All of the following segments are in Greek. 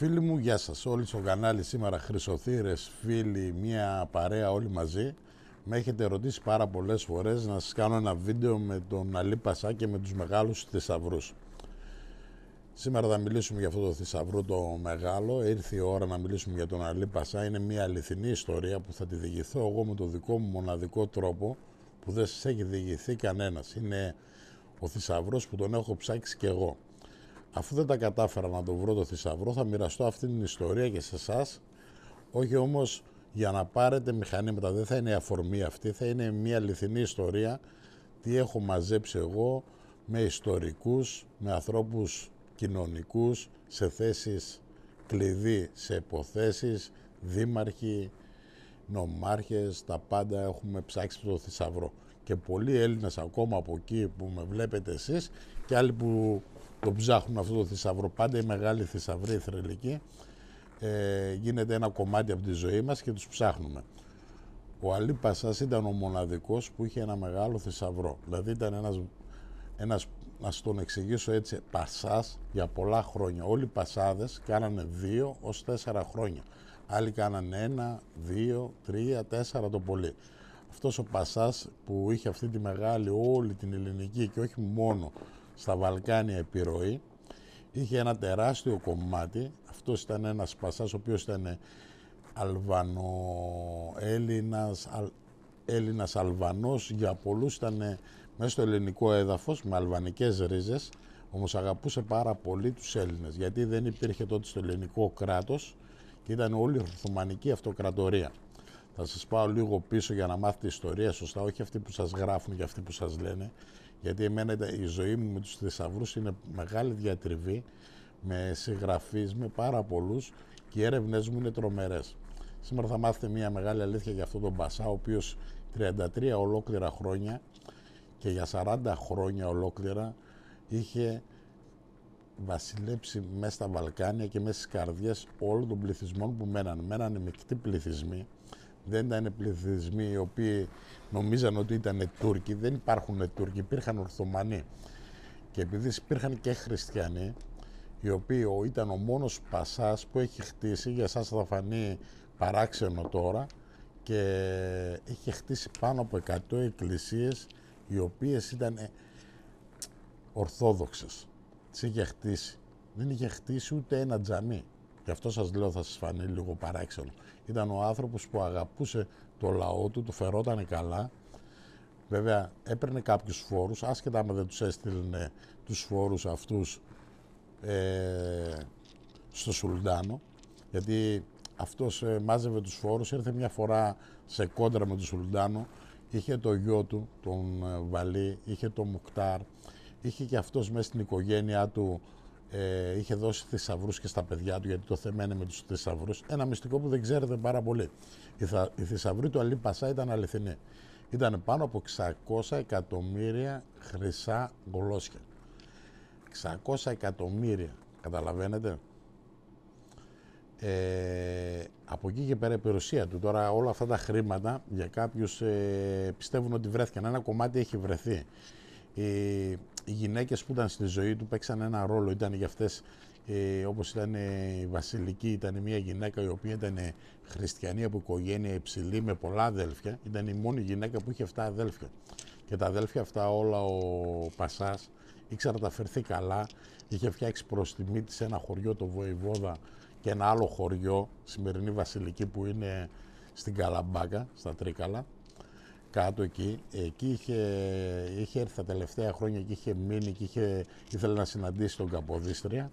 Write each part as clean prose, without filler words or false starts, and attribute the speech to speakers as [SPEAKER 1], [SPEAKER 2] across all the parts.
[SPEAKER 1] Φίλοι μου, γεια σας. Όλοι στο κανάλι σήμερα, χρυσοθύρες, φίλοι, μια παρέα όλοι μαζί. Με έχετε ρωτήσει πάρα πολλές φορές να σας κάνω ένα βίντεο με τον Αλή Πασά και με τους μεγάλους θησαυρούς. Σήμερα θα μιλήσουμε για αυτό το θησαυρό το μεγάλο. Ήρθε η ώρα να μιλήσουμε για τον Αλή Πασά. Είναι μια αληθινή ιστορία που θα τη διηγηθώ εγώ με τον δικό μου μοναδικό τρόπο που δεν σας έχει διηγηθεί κανένας. Είναι ο θησαυρός που τον έχω ψάξει κι εγώ. Αφού δεν τα κατάφερα να το βρω το θησαυρό, θα μοιραστώ αυτή την ιστορία και σε εσάς, όχι όμως για να πάρετε μηχανήματα, δεν θα είναι η αφορμή αυτή, θα είναι μια αληθινή ιστορία, τι έχω μαζέψει εγώ με ιστορικούς, με ανθρώπους κοινωνικούς, σε θέσεις κλειδί, σε υποθέσεις, δήμαρχοι, νομάρχες, τα πάντα έχουμε ψάξει το θησαυρό. Και πολλοί Έλληνες ακόμα από εκεί που με βλέπετε εσείς και άλλοι που το ψάχνουν αυτό το θησαυρό, πάντα οι μεγάλοι θησαυροί, οι θρυλικοί, γίνεται ένα κομμάτι από τη ζωή μας και τους ψάχνουμε. Ο Αλή Πασάς ήταν ο μοναδικός που είχε ένα μεγάλο θησαυρό. Δηλαδή ήταν ένας, να σας τον εξηγήσω έτσι, Πασάς για πολλά χρόνια. Όλοι οι Πασάδες κάνανε 2 ως 4 χρόνια. Άλλοι κάνανε 1, 2, 3, 4 το πολύ. Αυτός ο Πασάς που είχε αυτή τη μεγάλη όλη την ελληνική και όχι μόνο στα Βαλκάνια επιρροή, είχε ένα τεράστιο κομμάτι. Αυτός ήταν ένας Πασάς ο οποίος ήταν Έλληνας Αλβανός, για πολλούς ήταν μέσα στο ελληνικό έδαφος με αλβανικές ρίζες, όμως αγαπούσε πάρα πολύ τους Έλληνες, γιατί δεν υπήρχε τότε στο ελληνικό κράτος και ήταν όλη η Οθωμανική Αυτοκρατορία. Θα σας πάω λίγο πίσω για να μάθετε ιστορία σωστά, όχι αυτή που σας γράφουν και αυτή που σας λένε, γιατί εμένα η ζωή μου με τους θησαυρούς είναι μεγάλη διατριβή, με συγγραφείς, με πάρα πολλούς και οι έρευνες μου είναι τρομερές. Σήμερα θα μάθετε μια μεγάλη αλήθεια για αυτόν τον Πασά, ο οποίος 33 ολόκληρα χρόνια και για 40 χρόνια ολόκληρα είχε βασιλέψει μέσα στα Βαλκάνια και μέσα στις καρδιές όλων των πληθυσμών που μένανε μεικτοί πληθυσμοί. Δεν ήταν πληθυσμοί οι οποίοι νομίζαν ότι ήταν Τούρκοι. Δεν υπάρχουν Τούρκοι, υπήρχαν Ορθωμανοί. Και επειδή υπήρχαν και χριστιανοί, οι οποίοι ήταν ο μόνος Πασάς που έχει χτίσει, για εσάς θα φανεί παράξενο τώρα, και είχε χτίσει πάνω από 100 εκκλησίες, οι οποίες ήταν ορθόδοξες. Τις είχε χτίσει. Δεν είχε χτίσει ούτε ένα τζαμί. Γι' αυτό σας λέω, θα σας φανεί λίγο παράξενο. Ήταν ο άνθρωπος που αγαπούσε το λαό του, το φερότανε καλά. Βέβαια έπαιρνε κάποιους φόρους, άσχετα άμα δεν τους έστειλνε τους φόρους αυτούς στο Σουλτάνο, γιατί αυτός μάζευε τους φόρους. Ήρθε μια φορά σε κόντρα με τον Σουλτάνο, είχε το γιο του, τον Βαλί, είχε τον Μουκτάρ, είχε και αυτός μέσα στην οικογένειά του, είχε δώσει θησαυρούς και στα παιδιά του, γιατί το θέμα είναι με τους θησαυρούς. Ένα μυστικό που δεν ξέρετε πάρα πολύ. Η θησαυρή του Αλή Πασά ήταν αληθινή. Ήταν πάνω από 600 εκατομμύρια χρυσά γολόσια. 600 εκατομμύρια, καταλαβαίνετε. Από εκεί και πέρα η περιουσία του. Τώρα όλα αυτά τα χρήματα για κάποιους πιστεύουν ότι βρέθηκαν. Ένα κομμάτι έχει βρεθεί. Οι γυναίκες που ήταν στη ζωή του παίξαν ένα ρόλο. Ήταν για αυτές, όπως ήταν η Βασιλική, ήταν μια γυναίκα η οποία ήταν χριστιανή από οικογένεια υψηλή με πολλά αδέλφια. Ήταν η μόνη γυναίκα που είχε 7 αδέλφια. Και τα αδέλφια αυτά όλα ο Πασάς ήξερα να τα φερθεί καλά. Είχε φτιάξει προς τιμή της ένα χωριό, το Βοηβόδα, και ένα άλλο χωριό, σημερινή Βασιλική, που είναι στην Καλαμπάκα, στα Τρίκαλα, κάτω εκεί. Εκεί είχε έρθει τα τελευταία χρόνια και είχε μείνει και ήθελε να συναντήσει τον Καποδίστρια.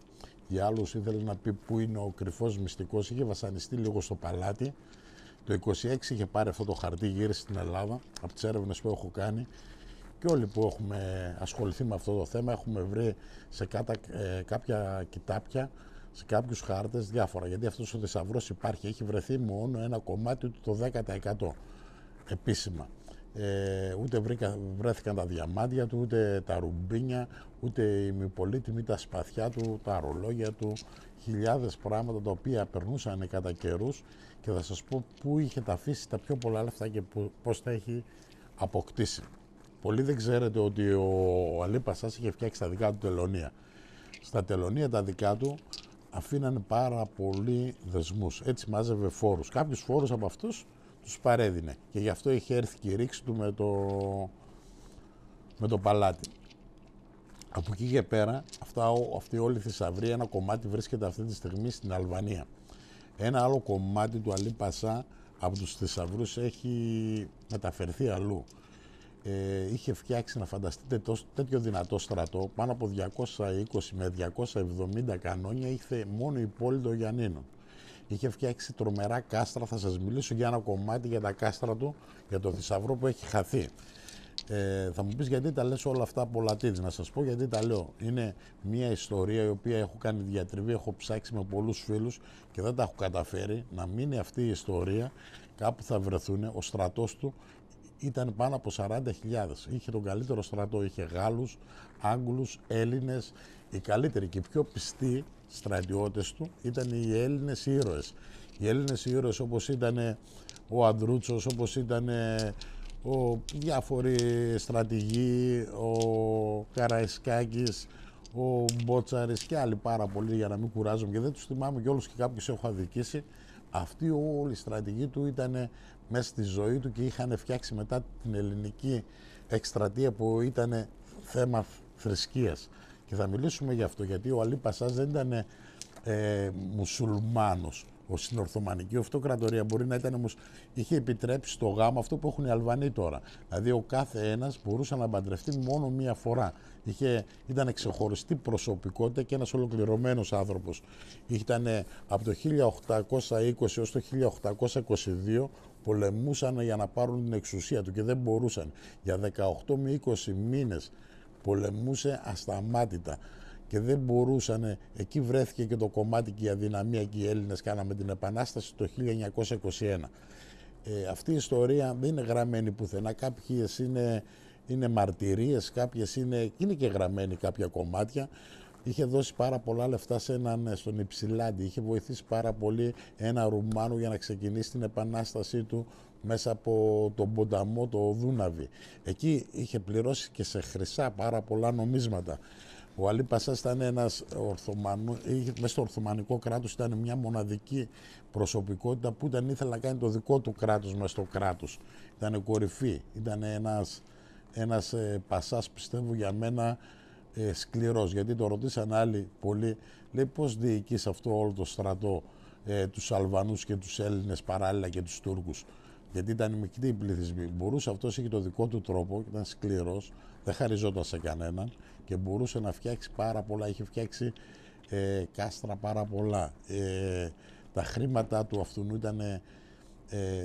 [SPEAKER 1] Για άλλους ήθελε να πει πού είναι ο κρυφός μυστικός. Είχε βασανιστεί λίγο στο παλάτι. Το 26 είχε πάρει αυτό το χαρτί, γύρισε στην Ελλάδα, από τις έρευνες που έχω κάνει. Και όλοι που έχουμε ασχοληθεί με αυτό το θέμα έχουμε βρει σε κάποια κοιτάπια, σε κάποιους χάρτες διάφορα. Γιατί αυτός ο θησαυρός υπάρχει, έχει βρεθεί μόνο ένα κομμάτι του, το 10% επίσημα. Ούτε βρέθηκαν τα διαμάντια του, ούτε τα ρουμπίνια, ούτε η ημιπολίτιμη, τα σπαθιά του, τα ρολόγια του, χιλιάδες πράγματα τα οποία περνούσαν κατά καιρούς, και θα σας πω πού είχε τα αφήσει τα πιο πολλά λεφτά και πώς τα έχει αποκτήσει. Πολλοί δεν ξέρετε ότι ο Αλή Πασάς είχε φτιάξει τα δικά του τελωνία. Στα τελωνία τα δικά του αφήνανε πάρα πολλοί δεσμούς. Έτσι μάζευε φόρους. Κάποιους φόρους από αυτούς τους παρέδινε. Και γι' αυτό είχε έρθει και η ρήξη του με το παλάτι. Από εκεί και πέρα, αυτή όλη η θησαυρία, ένα κομμάτι βρίσκεται αυτή τη στιγμή στην Αλβανία. Ένα άλλο κομμάτι του Αλή Πασά από τους θησαυρούς έχει μεταφερθεί αλλού. Είχε φτιάξει, να φανταστείτε, τέτοιο δυνατό στρατό, πάνω από 220 με 270 κανόνια, είχε μόνο η πόλη των Γιαννίνων. Είχε φτιάξει τρομερά κάστρα, θα σας μιλήσω για ένα κομμάτι για τα κάστρα του, για το θησαυρό που έχει χαθεί. Θα μου πεις γιατί τα λες όλα αυτά από Λατίδη. Να σας πω γιατί τα λέω. Είναι μια ιστορία η οποία έχω κάνει διατριβή, έχω ψάξει με πολλούς φίλους και δεν τα έχω καταφέρει. Να μείνει αυτή η ιστορία, κάπου θα βρεθούν. Ο στρατός του ήταν πάνω από 40.000. Είχε τον καλύτερο στρατό, είχε Γάλλους, Άγγλους, Έλληνες. Οι καλύτεροι και οι πιο πιστοί στρατιώτες του ήταν οι Έλληνες ήρωες. Οι Έλληνες ήρωες όπως ήταν ο Ανδρούτσος, όπως ήταν διάφοροι στρατηγοί, ο Καραϊσκάκης, ο Μπότσαρης και άλλοι πάρα πολλοί, για να μην κουράζομαι και δεν τους θυμάμαι και όλους, και κάποιους έχω αδικήσει. Αυτοί όλοι οι στρατηγοί του ήταν μέσα στη ζωή του και είχαν φτιάξει μετά την ελληνική εκστρατεία που ήταν θέμα θρησκείας. Και θα μιλήσουμε γι' αυτό, γιατί ο Αλή Πασάς δεν ήταν μουσουλμάνος. Στην Οθωμανική Αυτοκρατορία μπορεί να ήταν, είχε επιτρέψει στο γάμο αυτό που έχουν οι Αλβανοί τώρα. Δηλαδή ο κάθε ένας μπορούσε να παντρευτεί μόνο μία φορά. Ήταν ξεχωριστή προσωπικότητα και ένας ολοκληρωμένος άνθρωπος. Ήταν από το 1820 έως το 1822 πολεμούσαν για να πάρουν την εξουσία του και δεν μπορούσαν. Για 18 με 20 μήνες πολεμούσε ασταμάτητα. Και δεν μπορούσαν, εκεί βρέθηκε και το κομμάτι και η αδυναμία και οι Έλληνες κάναμε την Επανάσταση το 1921. Αυτή η ιστορία δεν είναι γραμμένη πουθενά, κάποιες είναι μαρτυρίες, κάποιες είναι και γραμμένη κάποια κομμάτια. Είχε δώσει πάρα πολλά λεφτά στον Υψηλάντη, είχε βοηθήσει πάρα πολύ ένα Ρουμάνο για να ξεκινήσει την Επανάστασή του μέσα από τον ποταμό, το Δούναβι. Εκεί είχε πληρώσει και σε χρυσά πάρα πολλά νομίσματα. Ο Αλή Πασάς ήταν ένας μέσα στο Οθωμανικό κράτος, ήταν μια μοναδική προσωπικότητα που ήθελε να κάνει το δικό του κράτος μέσα στο κράτος. Ήταν κορυφή, ήταν ένας Πασάς, πιστεύω για μένα, σκληρός. Γιατί το ρωτήσαν άλλοι πολλοί, λέει πώς διοικείς αυτό όλο το στρατό, τους Αλβανούς και τους Έλληνες παράλληλα και τους Τούρκους. Γιατί ήταν μεικτοί οι πληθυσμοί. Μπορούσε αυτός, είχε το δικό του τρόπο, ήταν σκληρός, δεν χαριζόταν σε κανέναν και μπορούσε να φτιάξει πάρα πολλά. Είχε φτιάξει κάστρα πάρα πολλά. Τα χρήματα του αυτού ήταν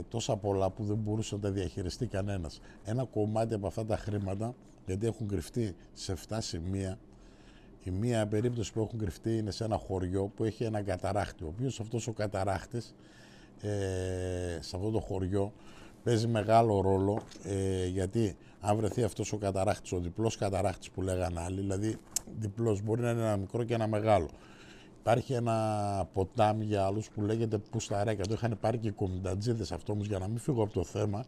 [SPEAKER 1] τόσα πολλά που δεν μπορούσε να τα διαχειριστεί κανένας. Ένα κομμάτι από αυτά τα χρήματα, γιατί έχουν κρυφτεί σε 7 σημεία, η μία περίπτωση που έχουν κρυφτεί είναι σε ένα χωριό που έχει ένα καταράχτη, ο οποίος αυτός ο καταράχτης σε αυτό το χωριό παίζει μεγάλο ρόλο, γιατί αν βρεθεί αυτός ο καταράχτης, ο διπλός καταράχτης που λέγανε άλλοι, δηλαδή διπλός μπορεί να είναι ένα μικρό και ένα μεγάλο. Υπάρχει ένα ποτάμι για άλλους που λέγεται Πουσταρέκα, το είχαν πάρει και οι κομιντατζίδες. Αυτό όμως, για να μην φύγω από το θέμα,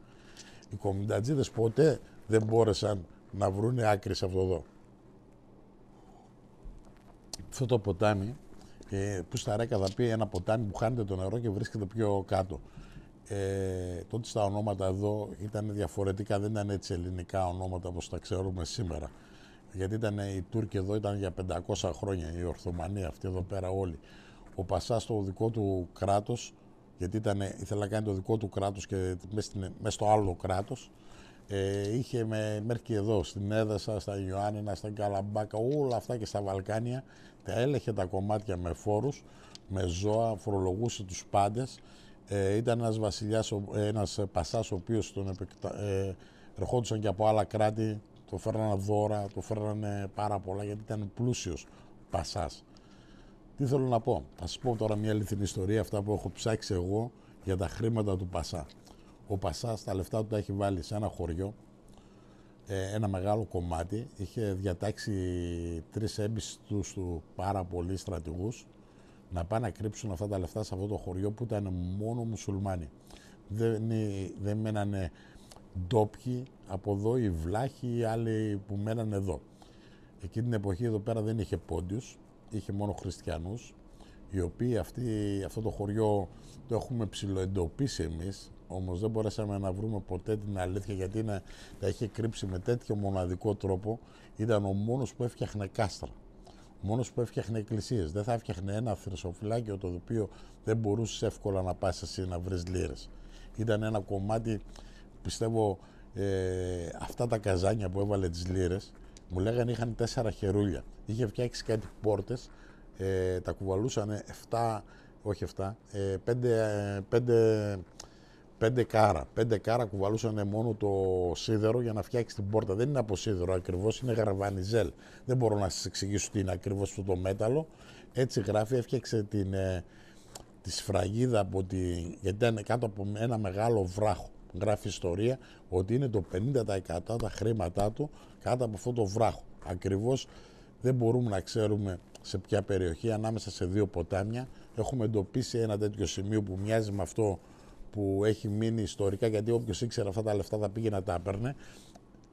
[SPEAKER 1] οι κομιντατζίδες ποτέ δεν μπόρεσαν να βρουν άκρη σε αυτό εδώ. Αυτό το ποτάμι, Πουσταρέκα θα πει ένα ποτάμι που χάνεται το νερό και βρίσκεται πιο κάτω. Τότε στα ονόματα εδώ ήταν διαφορετικά, δεν ήταν έτσι ελληνικά ονόματα όπως τα ξέρουμε σήμερα. Γιατί οι Τούρκοι εδώ ήταν για 500 χρόνια, οι Οθωμανοί αυτοί εδώ πέρα όλοι. Ο Πασάς στο δικό του κράτος, γιατί ήθελε να κάνει το δικό του κράτος και μέσα στο άλλο κράτος, είχε μέχρι και εδώ, στην Έδεσα, στα Ιωάννινα, στα Καλαμπάκα, όλα αυτά και στα Βαλκάνια, τα έλεγχε τα κομμάτια με φόρους, με ζώα, φορολογούσε τους πάντες. Ήταν ένας βασιλιάς, ένας Πασάς, ο οποίος ερχόντουσαν και από άλλα κράτη, το φέρνανε δώρα, το φέρνανε πάρα πολλά, γιατί ήταν πλούσιος Πασάς. Τι θέλω να πω, θα σας πω τώρα μια αληθινή ιστορία, αυτά που έχω ψάξει εγώ για τα χρήματα του Πασά. Ο Πασάς τα λεφτά του τα έχει βάλει σε ένα χωριό, ένα μεγάλο κομμάτι, είχε διατάξει 3 έμπιστους του πάρα πολλοί στρατηγούς να πάνε να κρύψουν αυτά τα λεφτά σε αυτό το χωριό που ήταν μόνο μουσουλμάνοι. Δεν μένανε ντόπιοι από εδώ, οι βλάχοι, οι άλλοι που μένανε εδώ. Εκείνη την εποχή εδώ πέρα δεν είχε πόντιους, είχε μόνο χριστιανούς, οι οποίοι αυτό το χωριό το έχουμε ψιλοεντοπίσει εμείς, όμως δεν μπορέσαμε να βρούμε ποτέ την αλήθεια, γιατί τα είχε κρύψει με τέτοιο μοναδικό τρόπο. Ήταν ο μόνος που έφτιαχνε κάστρα, ο μόνος που έφτιαχνε εκκλησίες. Δεν θα έφτιαχνε ένα θρεσοφυλάκιο το οποίο δεν μπορούσες εύκολα να πας εσύ να βρεις λίρες. Ήταν ένα κομμάτι, πιστεύω, αυτά τα καζάνια που έβαλε τις λίρες, μου λέγανε είχαν 4 χερούλια. Είχε φτιάξει κάτι πόρτες, τα κουβαλούσαν 5 κάρα. 5 κάρα κουβαλούσαν μόνο το σίδερο για να φτιάξει την πόρτα. Δεν είναι από σίδερο ακριβώς, είναι γραβανιζέλ. Δεν μπορώ να σας εξηγήσω τι είναι ακριβώς αυτό το μέταλλο. Έτσι γράφει, έφτιαξε τη σφραγίδα γιατί ήταν κάτω από ένα μεγάλο βράχο. Γράφει ιστορία ότι είναι το 50% τα χρήματά του κάτω από αυτό το βράχο. Ακριβώς δεν μπορούμε να ξέρουμε σε ποια περιοχή, ανάμεσα σε 2 ποτάμια. Έχουμε εντοπίσει ένα τέτοιο σημείο που μοιάζει με αυτό που έχει μείνει ιστορικά, γιατί όποιος ήξερε αυτά τα λεφτά θα πήγε να τα έπαιρνε.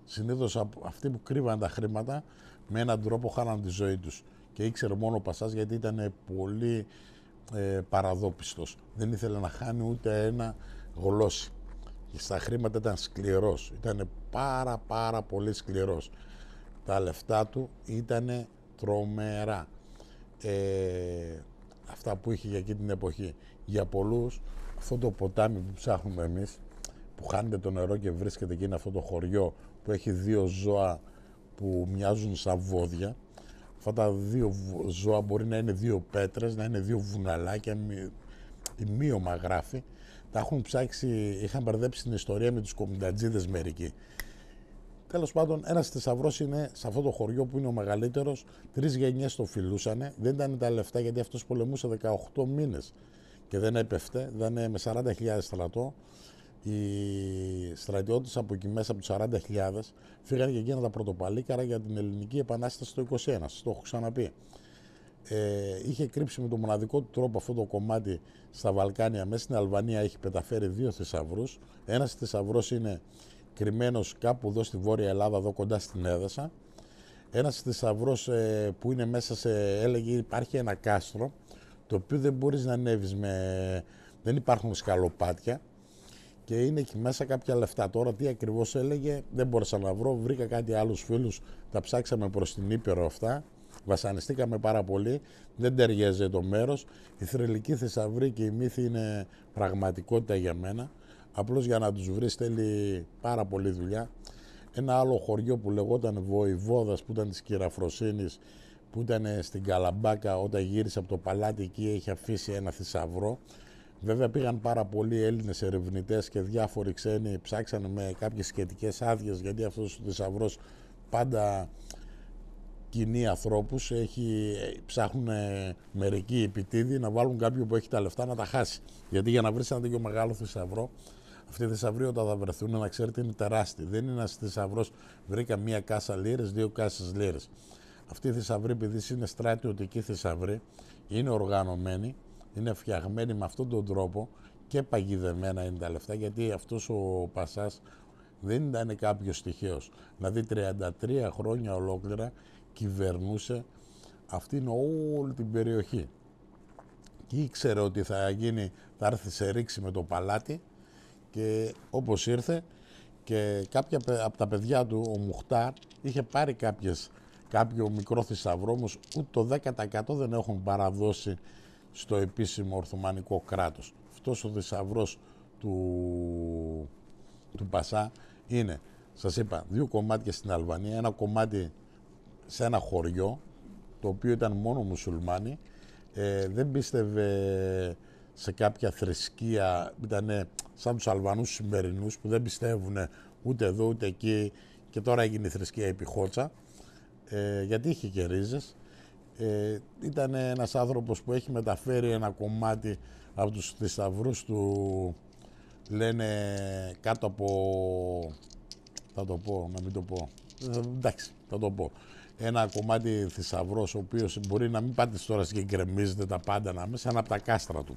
[SPEAKER 1] Συνήθως αυτοί που κρύβαν τα χρήματα με έναν τρόπο χάναν τη ζωή τους. Και ήξερε μόνο ο Πασάς, γιατί ήταν πολύ παραδόπιστος. Δεν ήθελε να χάνει ούτε ένα γολόσι. Στα χρήματα ήταν σκληρός, ήταν πάρα πολύ σκληρός. Τα λεφτά του ήταν τρομερά. Αυτά που είχε για εκείνη την εποχή. Για πολλούς, αυτό το ποτάμι που ψάχνουμε εμείς, που χάνεται το νερό και βρίσκεται εκεί, είναι αυτό το χωριό που έχει 2 ζώα που μοιάζουν σαν βόδια. Αυτά τα 2 ζώα μπορεί να είναι 2 πέτρες, να είναι 2 βουναλάκια, ημίωμα γράφει. Τα έχουν ψάξει, είχαν μπερδέψει την ιστορία με τους κομιντατζίδες μερικοί. Τέλος πάντων, ένας θησαυρός είναι σε αυτό το χωριό που είναι ο μεγαλύτερος. 3 γενιές το φιλούσανε. Δεν ήταν τα λεφτά, γιατί αυτός πολεμούσε 18 μήνες και δεν έπεφτε. Ήταν με 40.000 στρατό. Οι στρατιώτες από εκεί μέσα, από τους 40.000, φύγανε και εκείνα τα πρωτοπαλίκαρα για την Ελληνική Επανάσταση το 21. Σας το έχω ξαναπεί. Είχε κρύψει με τον μοναδικό του τρόπο αυτό το κομμάτι στα Βαλκάνια. Μέσα στην Αλβανία έχει μεταφέρει 2 θησαυρούς. Ένας θησαυρός είναι κρυμμένος κάπου εδώ στη Βόρεια Ελλάδα, εδώ κοντά στην Έδεσα. Ένας θησαυρός που είναι μέσα έλεγε, υπάρχει ένα κάστρο, το οποίο δεν μπορείς να ανέβεις δεν υπάρχουν σκαλοπάτια και είναι εκεί μέσα κάποια λεφτά. Τώρα τι ακριβώς έλεγε δεν μπόρεσα να βρω, βρήκα κάτι άλλους φίλους, τα ψάξαμε προς την Ήπειρο αυτά. Βασανιστήκαμε πάρα πολύ, δεν ταιριάζει το μέρος. Η θρυλική θησαυρή και η μύθη είναι πραγματικότητα για μένα. Απλώς για να τους βρεις θέλει πάρα πολύ δουλειά. Ένα άλλο χωριό που λεγόταν Βοηβόδας, που ήταν της Κυραφροσύνης, που ήταν στην Καλαμπάκα, όταν γύρισε από το παλάτι εκεί είχε αφήσει ένα θησαυρό. Βέβαια πήγαν πάρα πολλοί Έλληνες ερευνητές και διάφοροι ξένοι, ψάξανε με κάποιες σχετικές άδειες, γιατί αυτός ο θησαυρός πάντα κοινοί ανθρώπους, ψάχνουν μερικοί επιτίδη να βάλουν κάποιον που έχει τα λεφτά να τα χάσει. Γιατί για να βρεις ένα τέτοιο μεγάλο θησαυρό, αυτοί οι θησαυροί όταν θα βρεθούν να ξέρετε είναι τεράστιοι. Δεν είναι ένας θησαυρός, βρήκα 1 κάσα λίρες, 2 κάσες λίρες. Αυτοί οι θησαυροί, επειδή είναι στρατιωτικοί θησαυροί, είναι οργανωμένοι, είναι φτιαγμένοι με αυτόν τον τρόπο και παγιδεμένα είναι τα λεφτά, γιατί αυτός ο Πασάς δεν ήταν κάποιος τυχαίος. Δηλαδή 33 χρόνια ολόκληρα κυβερνούσε αυτήν όλη την περιοχή και ήξερε ότι θα έρθει σε ρήξη με το παλάτι, και όπως ήρθε, και κάποια από τα παιδιά του, ο Μουχτάρ, είχε πάρει κάποιο μικρό θησαυρό, όμως ούτε το 10% δεν έχουν παραδώσει στο επίσημο Οθωμανικό κράτος. Αυτός ο θησαυρός του Πασά είναι, σας είπα, 2 κομμάτια στην Αλβανία, ένα κομμάτι σε ένα χωριό, το οποίο ήταν μόνο μουσουλμάνοι, δεν πίστευε σε κάποια θρησκεία, ήταν σαν τους Αλβανούς σημερινούς που δεν πιστεύουν ούτε εδώ ούτε εκεί, και τώρα έγινε η θρησκεία επί Χότσα, γιατί είχε και ρίζες. Ήταν ένας άνθρωπος που έχει μεταφέρει ένα κομμάτι από τους θησαυρούς του, λένε κάτω από, θα το πω, να μην το πω, εντάξει, θα το πω, ένα κομμάτι θησαυρός, ο οποίος μπορεί να μην πάτε τώρα και γκρεμίζετε τα πάντα να μέσα, ένα από τα κάστρα του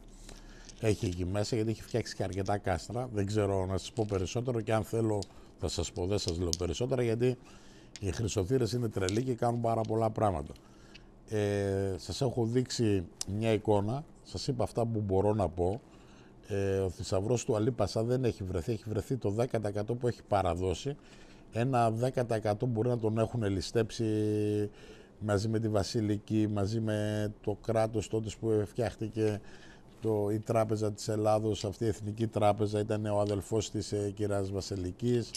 [SPEAKER 1] έχει εκεί μέσα, γιατί έχει φτιάξει και αρκετά κάστρα. Δεν ξέρω να σας πω περισσότερο, και αν θέλω θα σας πω, δεν σας λέω περισσότερα, γιατί οι χρυσοθύρες είναι τρελοί και κάνουν πάρα πολλά πράγματα. Σας έχω δείξει μια εικόνα, σας είπα αυτά που μπορώ να πω. Ο θησαυρός του Αλή Πασά δεν έχει βρεθεί, έχει βρεθεί το 10% που έχει παραδώσει. Ένα 10% μπορεί να τον έχουν ληστέψει μαζί με τη Βασιλική, μαζί με το κράτος τότε που φτιάχτηκε η Τράπεζα της Ελλάδος. Αυτή η Εθνική Τράπεζα ήταν ο αδελφός της κυρίας Βασιλικής,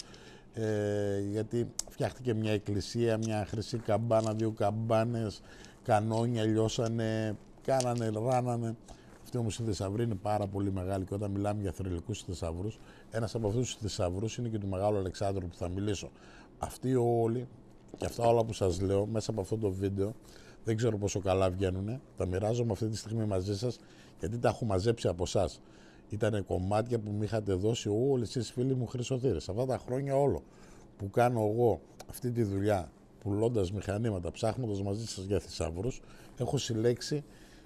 [SPEAKER 1] γιατί φτιάχτηκε μια εκκλησία, μια χρυσή καμπάνα, 2 καμπάνες, κανόνια λιώσανε, κάνανε, ράνανε. Αυτή όμως η θησαυρή είναι πάρα πολύ μεγάλη και όταν μιλάμε για θρυλικούς θησαυρούς, ένας από αυτούς τους θησαυρούς είναι και του Μεγάλου Αλεξάνδρου που θα μιλήσω. Αυτοί όλοι και αυτά όλα που σας λέω μέσα από αυτό το βίντεο, δεν ξέρω πόσο καλά βγαίνουνε, τα μοιράζομαι αυτή τη στιγμή μαζί σας γιατί τα έχω μαζέψει από εσάς. Ήταν κομμάτια που μου είχατε δώσει όλοι εσείς φίλοι μου χρυσοθύρες. Αυτά τα χρόνια όλο που κάνω εγώ αυτή τη δουλειά, πουλώντας μηχανήματα, ψάχνοντας μαζί σας για θησαυρούς, έχω συλλέξει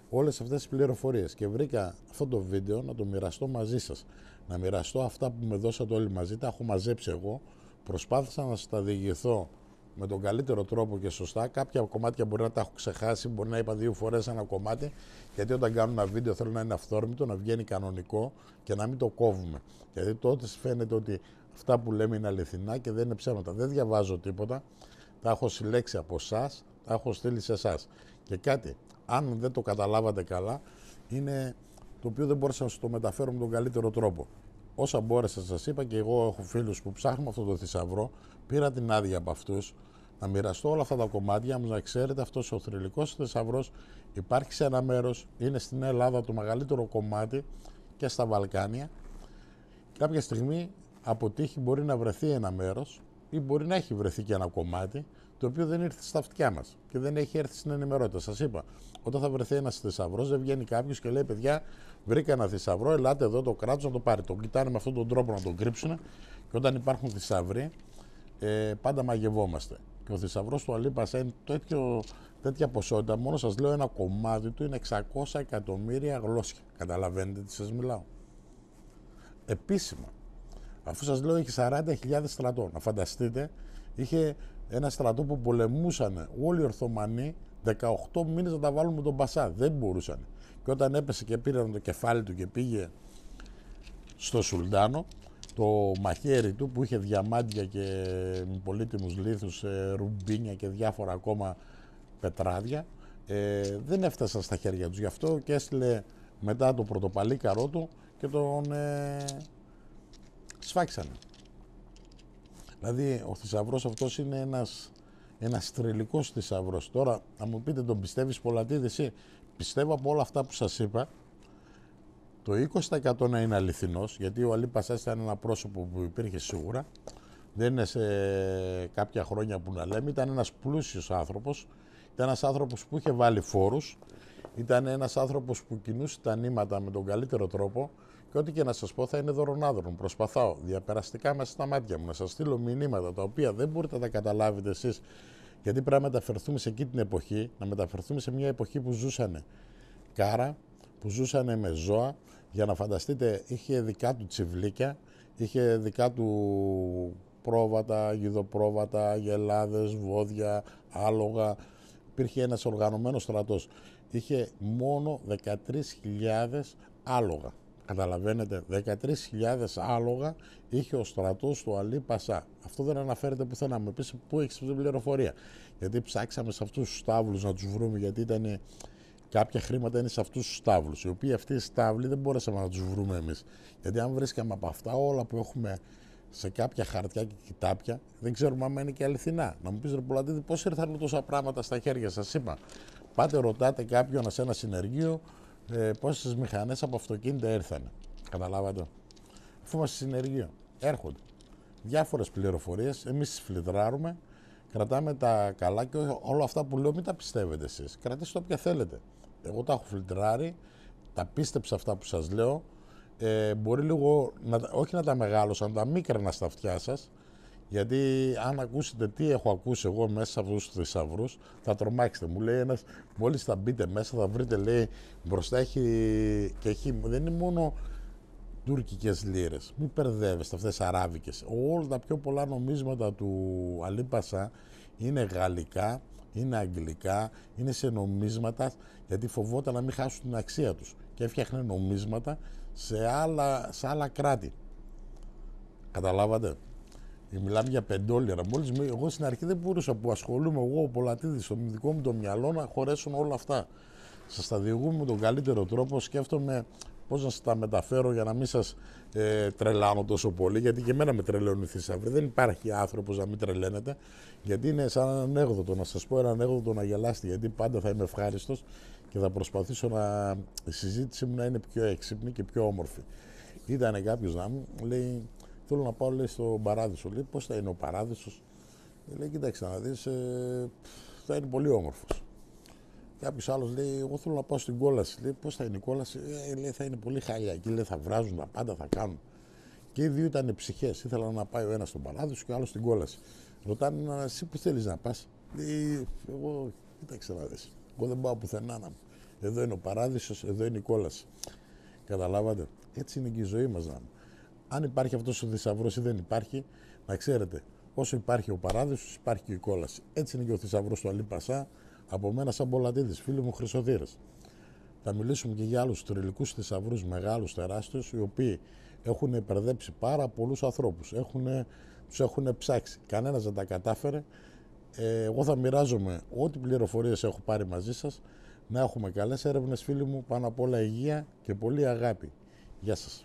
[SPEAKER 1] όλες αυτές τις πληροφορίες και βρήκα αυτό το βίντεο να το μοιραστώ μαζί σας. Να μοιραστώ αυτά που με δώσατε όλοι μαζί, τα έχω μαζέψει εγώ, προσπάθησα να σας τα διηγηθώ με τον καλύτερο τρόπο και σωστά. Κάποια κομμάτια μπορεί να τα έχω ξεχάσει, μπορεί να είπα 2 φορές ένα κομμάτι, γιατί όταν κάνω ένα βίντεο θέλω να είναι αυθόρμητο, να βγαίνει κανονικό και να μην το κόβουμε. Γιατί τότε φαίνεται ότι αυτά που λέμε είναι αληθινά και δεν είναι ψέματα. Δεν διαβάζω τίποτα, τα έχω συλλέξει από εσάς, τα έχω στείλει σε εσάς. Και κάτι, αν δεν το καταλάβατε καλά, είναι το οποίο δεν μπόρεσα να σας το μεταφέρω με τον καλύτερο τρόπο. Όσα μπόρεσα σας είπα και εγώ έχω φίλους που ψάχνουν αυτό το θησαυρό, πήρα την άδεια από αυτούς να μοιραστώ όλα αυτά τα κομμάτια μου, να ξέρετε αυτός ο θρυλικός θησαυρός υπάρχει σε ένα μέρος, είναι στην Ελλάδα το μεγαλύτερο κομμάτι και στα Βαλκάνια. Κάποια στιγμή από τύχη μπορεί να βρεθεί ένα μέρος ή μπορεί να έχει βρεθεί και ένα κομμάτι το οποίο δεν ήρθε στα αυτιά μας και δεν έχει έρθει στην ενημερότητα. Σας είπα, όταν θα βρεθεί ένας θησαυρός, δεν βγαίνει κάποιος και λέει: παιδιά, βρήκα ένα θησαυρό, ελάτε εδώ το κράτος να το πάρει. Τον κοιτάνε με αυτόν τον τρόπο να τον κρύψουν και όταν υπάρχουν θησαυροί, πάντα μαγευόμαστε. Και ο θησαυρός του Αλή Πασά είναι τέτοια ποσότητα, μόνο σας λέω ένα κομμάτι του είναι 600 εκατομμύρια γλώσσια. Καταλαβαίνετε τι σας μιλάω. Επίσημα, αφού σας λέω είχε 40.000 στρατό, να φανταστείτε, είχε ένα στρατό που πολεμούσαν όλοι οι Οθωμανοί 18 μήνες να τα βάλουν με τον Πασά. Δεν μπορούσαν. Και όταν έπεσε και πήραν το κεφάλι του και πήγε στο Σουλτάνο, το μαχαίρι του που είχε διαμάντια και πολύτιμους λίθους, ρουμπίνια και διάφορα ακόμα πετράδια, δεν έφτασαν στα χέρια τους. Γι' αυτό και έστειλε μετά το πρωτοπαλίκαρό του και τον σφάξανε. Δηλαδή ο θησαυρός αυτός είναι ένας θρυλικός θησαυρός. Τώρα, να μου πείτε, τον πιστεύεις Πολατίδη εσύ? Πιστεύω από όλα αυτά που σας είπα, το 20% να είναι αληθινός, γιατί ο Αλή Πασάς ήταν ένα πρόσωπο που υπήρχε σίγουρα, δεν είναι σε κάποια χρόνια που να λέμε, ήταν ένας πλούσιος άνθρωπος, ήταν ένας άνθρωπος που είχε βάλει φόρους, ήταν ένας άνθρωπος που κινούσε τα νήματα με τον καλύτερο τρόπο και ό,τι και να σας πω θα είναι δωρονάδωρον. Προσπαθάω διαπεραστικά μέσα στα μάτια μου να σας στείλω μηνύματα τα οποία δεν μπορείτε να τα καταλάβετε εσείς, γιατί πρέπει να μεταφερθούμε σε εκείνη την εποχή, να μεταφερθούμε σε μια εποχή που ζούσανε κάρα, που ζούσανε με ζώα. Για να φανταστείτε, είχε δικά του τσιβλίκια, είχε δικά του πρόβατα, γιδοπρόβατα, γελάδες, βόδια, άλογα. Υπήρχε ένας οργανωμένος στρατός. Είχε μόνο 13.000 άλογα. Καταλαβαίνετε, 13.000 άλογα είχε ο στρατός του Αλή Πασά. Αυτό δεν αναφέρεται πουθενά. Με πεις πού έχεις αυτή την πληροφορία? Γιατί ψάξαμε σε αυτούς τους στάβλους να τους βρούμε, γιατί ήταν κάποια χρήματα είναι σε αυτούς τους στάβλους. Οι οποίοι αυτοί οι στάβλοι δεν μπορέσαμε να τους βρούμε εμείς. Γιατί αν βρίσκαμε από αυτά όλα που έχουμε σε κάποια χαρτιά και κοιτάπια, δεν ξέρουμε αν είναι και αληθινά. Να μου πεις, ρε Πολατίδη, πώς ήρθαν τόσα πράγματα στα χέρια σας? Είπα, πάτε ρωτάτε κάποιον σε ένα συνεργείο πόσες μηχανές από αυτοκίνητα ήρθαν. Καταλάβατε? Αφού είμαστε συνεργείο, έρχονται διάφορες πληροφορίες, εμείς τις φιλτράρουμε, κρατάμε τα καλά και όλα αυτά που λέω μην τα πιστεύετε εσείς. Κρατήστε όποια θέλετε. Εγώ τα έχω φιλτράρει, τα πίστεψα αυτά που σας λέω. Μπορεί λίγο, όχι να τα μεγάλωσα, να τα μίκρανα στα αυτιά σας, γιατί αν ακούσετε τι έχω ακούσει εγώ μέσα σε αυτούς τους θησαυρούς, θα τρομάξετε. Μου λέει ένας, μόλις θα μπείτε μέσα θα βρείτε, λέει, μπροστά δεν είναι μόνο τουρκικές λίρες, μην μπερδεύεστε αυτές αράβικες. Όλα τα πιο πολλά νομίσματα του Αλή Πασά είναι γαλλικά, είναι αγγλικά, είναι σε νομίσματα, γιατί φοβόταν να μην χάσουν την αξία τους και έφτιαχνε νομίσματα σε άλλα κράτη. Καταλάβατε. Μιλάμε για πεντόλιρα. Εγώ στην αρχή δεν μπορούσα, που ασχολούμαι εγώ ο Πολατίδης στο δικό μου το μυαλό, να χωρέσουν όλα αυτά. Σας τα διηγούμε με τον καλύτερο τρόπο. Σκέφτομαι πώς να σας τα μεταφέρω για να μην σας τρελάνω τόσο πολύ, γιατί και εμένα με τρελαίνουν οι θησαυροί. Δεν υπάρχει άνθρωπος να μην τρελαίνεται, γιατί είναι σαν ανέκδοτο. Να σας πω ένα ανέκδοτο να γελάσετε, γιατί πάντα θα είμαι ευχάριστος και θα προσπαθήσω η συζήτησή μου να είναι πιο έξυπνη και πιο όμορφη. Ήταν κάποιος να μου λέει: θέλω να πάω, λέει, στον Παράδεισο. Λέει: πώς θα είναι ο Παράδεισος? Λέει: κοίταξε να δεις, θα είναι πολύ όμορφος. Κάποιος άλλος λέει: εγώ θέλω να πάω στην Κόλαση. Λέει: πώς θα είναι η Κόλαση? Λέει: θα είναι πολύ χάλια. Εκεί, λέει, θα βράζουν τα πάντα, θα κάνουν. Και οι δύο ήταν ψυχές. Ήθελαν να πάει ο ένας στον Παράδεισο και ο άλλος στην Κόλαση. Ρωτάνε: εσύ που θέλεις να πας? Λέει: εγώ, κοίταξε να δεις, εγώ δεν πάω πουθενά να μου. Εδώ είναι ο Παράδεισος, εδώ είναι η Κόλαση. Καταλάβατε. Έτσι είναι και η ζωή μας. Αν υπάρχει αυτός ο θησαυρός ή δεν υπάρχει, να ξέρετε, όσο υπάρχει ο Παράδεισος, υπάρχει και η Κόλαση. Έτσι είναι και ο θησαυρός του Αλή Πασά, από μένα σαν Πολατίδης, φίλοι μου Χρυσοθύρες. Θα μιλήσουμε και για άλλους τρελικούς θησαυρούς, μεγάλους, τεράστιους, οι οποίοι έχουν υπερδέψει πάρα πολλούς ανθρώπους. Τους έχουν ψάξει. Κανένας δεν τα κατάφερε. Εγώ θα μοιράζομαι ό,τι πληροφορίες έχω πάρει μαζί σας. Να έχουμε καλές έρευνες, φίλοι μου, πάνω απ' όλα υγεία και πολύ αγάπη. Γεια σας.